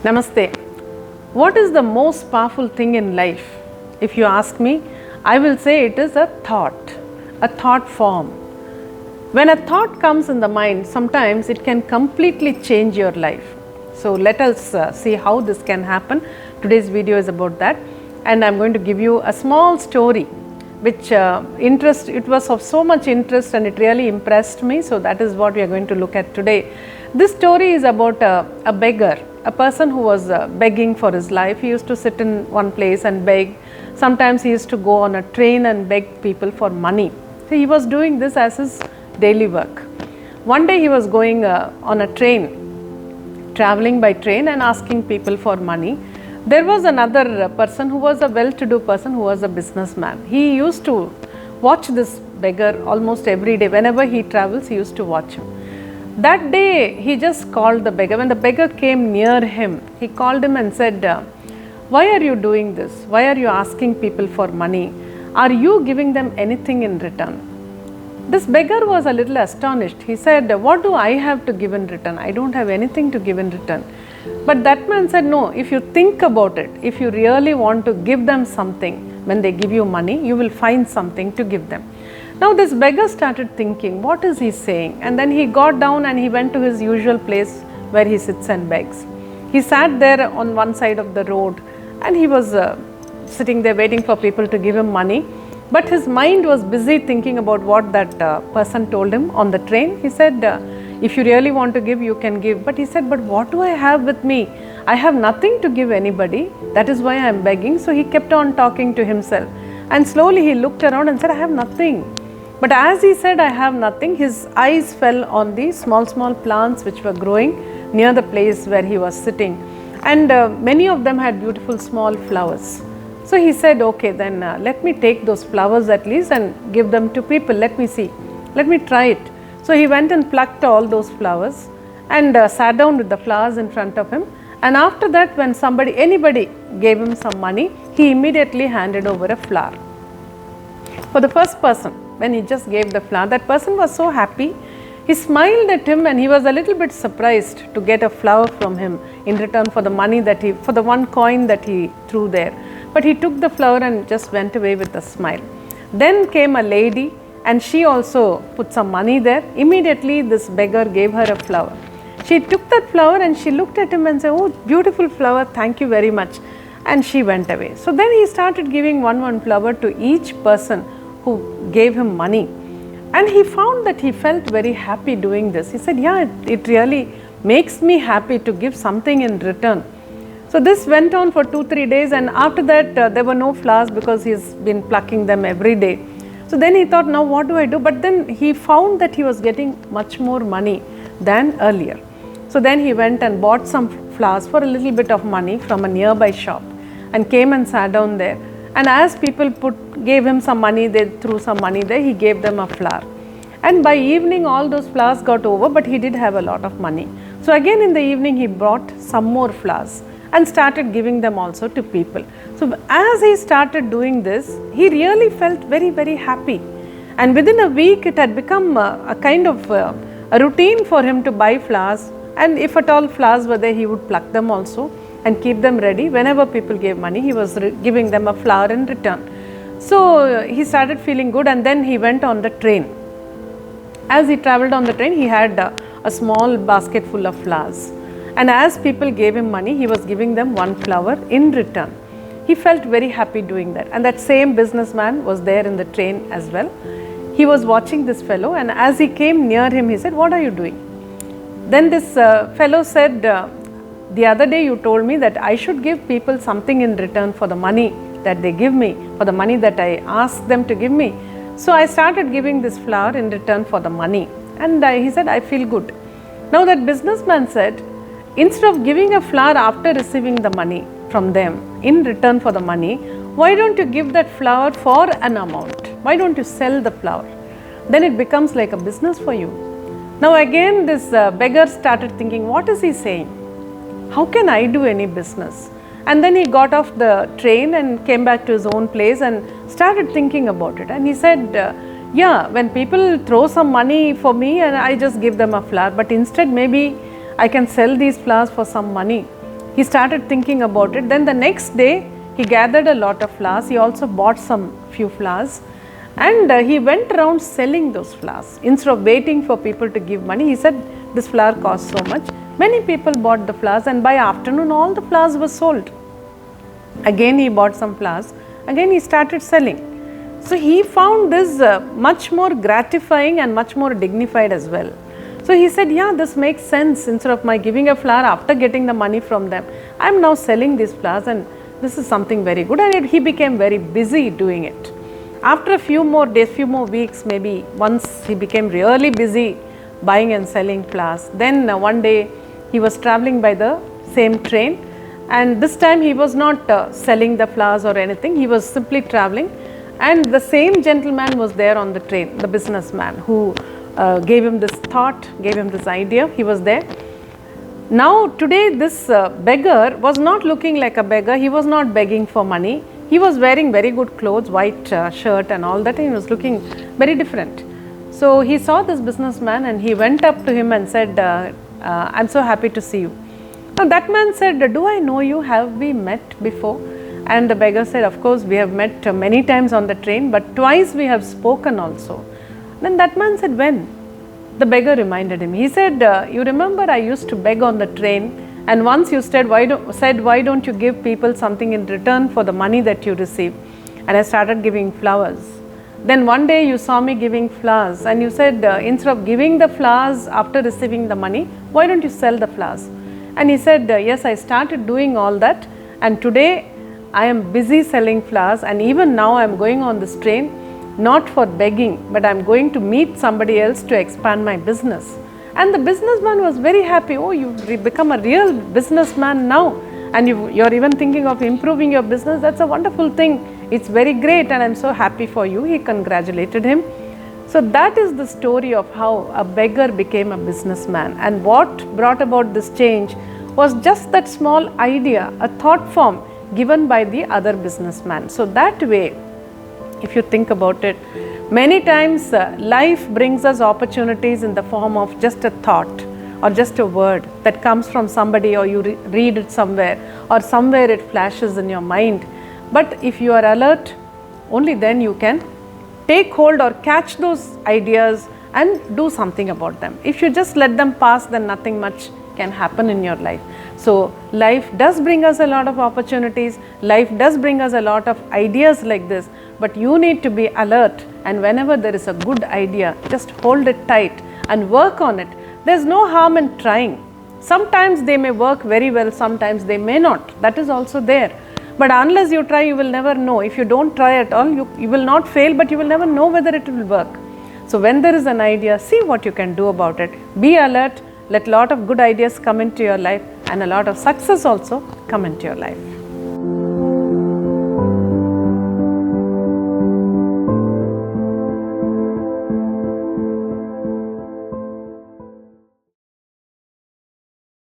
Namaste. What is the most powerful thing in life? If you ask me, I will say it is a thought form. When a thought comes in the mind, sometimes it can completely change your life. So let us see how this can happen. Today's video is about that, and I am going to give you a small story which it was of so much interest and it really impressed me. So that is what we are going to look at today. This story is about a beggar, a person who was begging for his life. He used to sit in one place and beg. Sometimes he used to go on a train and beg people for money. So he was doing this as his daily work. One day he was going on a train, traveling by train and asking people for money. There was another person who was a well-to-do person, who was a businessman. He used to watch this beggar almost every day. Whenever he travels, he used to watch him. That day he just called the beggar. When the beggar came near him, he called him and said, "Why are you doing this? Why are you asking people for money? Are you giving them anything in return?" This beggar was a little astonished. He said, "What do I have to give in return? I don't have anything to give in return." But that man said, "No, if you think about it, if you really want to give them something, when they give you money, you will find something to give them." Now this beggar started thinking, what is he saying? And then he got down and he went to his usual place where he sits and begs. He sat there on one side of the road and he was sitting there waiting for people to give him money. But his mind was busy thinking about what that person told him on the train. He said, "If you really want to give, you can give." But he said, "But what do I have with me? I have nothing to give anybody. That is why I am begging." So he kept on talking to himself. And slowly he looked around and said, "I have nothing." But as he said, "I have nothing," his eyes fell on the small plants which were growing near the place where he was sitting. And many of them had beautiful small flowers. So he said, "Okay, then let me take those flowers at least and give them to people. Let me see. Let me try it." So he went and plucked all those flowers and sat down with the flowers in front of him. And after that, when anybody gave him some money, he immediately handed over a flower. For the first person, when he just gave the flower, that person was so happy. He smiled at him and he was a little bit surprised to get a flower from him in return for the money for the one coin that he threw there. But he took the flower and just went away with a smile. Then came a lady and she also put some money there. Immediately this beggar gave her a flower. She took that flower and she looked at him and said, "Oh, beautiful flower, thank you very much." And she went away. So then he started giving one flower to each person who gave him money. And he found that he felt very happy doing this. He said, "Yeah, it really makes me happy to give something in return." So this went on for 2-3 days, and after that there were no flowers because he's been plucking them every day. So then he thought, "Now what do I do?" But then he found that he was getting much more money than earlier. So then he went and bought some flowers for a little bit of money from a nearby shop and came and sat down there. And as people gave him some money, they threw some money there, he gave them a flower. And by evening all those flowers got over, but he did have a lot of money. So again in the evening he brought some more flowers and started giving them also to people. So as he started doing this, he really felt very happy. And within a week it had become a kind of a routine for him to buy flowers. And if at all flowers were there, he would pluck them also and keep them ready. Whenever people gave money, he was giving them a flower in return. So he started feeling good, and then he went on the train. As he traveled on the train, he had a small basket full of flowers. And as people gave him money, he was giving them one flower in return. He felt very happy doing that. And that same businessman was there in the train as well. He was watching this fellow, and as he came near him, he said, "What are you doing?" Then this fellow said, "The other day you told me that I should give people something in return for the money that they give me, for the money that I ask them to give me. So I started giving this flower in return for the money." And he said, "I feel good." Now that businessman said, "Instead of giving a flower after receiving the money from them in return for the money, why don't you give that flower for an amount? Why don't you sell the flower? Then it becomes like a business for you." Now again this beggar started thinking, what is he saying? How can I do any business? And then he got off the train and came back to his own place and started thinking about it. And he said, "Yeah, when people throw some money for me and I just give them a flower, but instead maybe I can sell these flowers for some money." He started thinking about it. Then the next day he gathered a lot of flowers. He also bought some few flowers, and he went around selling those flowers. Instead of waiting for people to give money, he said, this flower costs so much. Many people bought the flowers, and by afternoon all the flowers were sold. Again he bought some flowers. Again he started selling. So he found this much more gratifying and much more dignified as well. So he said, yeah, this makes sense. Instead of my giving a flower after getting the money from them, I am now selling these flowers, and this is something very good. And he became very busy doing it. After a few more days, few more weeks, maybe once he became really busy buying and selling flowers. Then one day he was traveling by the same train, and this time he was not selling the flowers or anything. He was simply traveling, and the same gentleman was there on the train, the businessman who gave him this thought, gave him this idea. He was there. Now today this beggar was not looking like a beggar. He was not begging for money. He was wearing very good clothes, white shirt and all that, and he was looking very different. So he saw this businessman and he went up to him and said, I'm so happy to see you. Now that man said, do I know you? Have we met before? And the beggar said, of course we have met many times on the train, but twice we have spoken also. Then that man said, when? The beggar reminded him. He said, you remember I used to beg on the train, and once you said, why don't you give people something in return for the money that you receive? And I started giving flowers. Then one day you saw me giving flowers, and you said, instead of giving the flowers after receiving the money, why don't you sell the flowers? And he said, yes, I started doing all that, and today I am busy selling flowers, and even now I am going on this train not for begging, but I am going to meet somebody else to expand my business. And the businessman was very happy. Oh, you've become a real businessman now, and you're even thinking of improving your business. That's a wonderful thing. It's very great, and I'm so happy for you. He congratulated him. So that is the story of how a beggar became a businessman, and what brought about this change was just that small idea, a thought form given by the other businessman. So that way, if you think about it, many times life brings us opportunities in the form of just a thought or just a word that comes from somebody, or you read it somewhere, or somewhere it flashes in your mind. But if you are alert, only then you can take hold or catch those ideas and do something about them. If you just let them pass, then nothing much can happen in your life. So life does bring us a lot of opportunities, life does bring us a lot of ideas like this, but you need to be alert, and whenever there is a good idea, just hold it tight and work on it. There's no harm in trying. Sometimes they may work very well, sometimes they may not. That is also there. But unless you try, you will never know. If you don't try at all, you will not fail, but you will never know whether it will work. So when there is an idea, see what you can do about it. Be alert, let a lot of good ideas come into your life, and a lot of success also come into your life.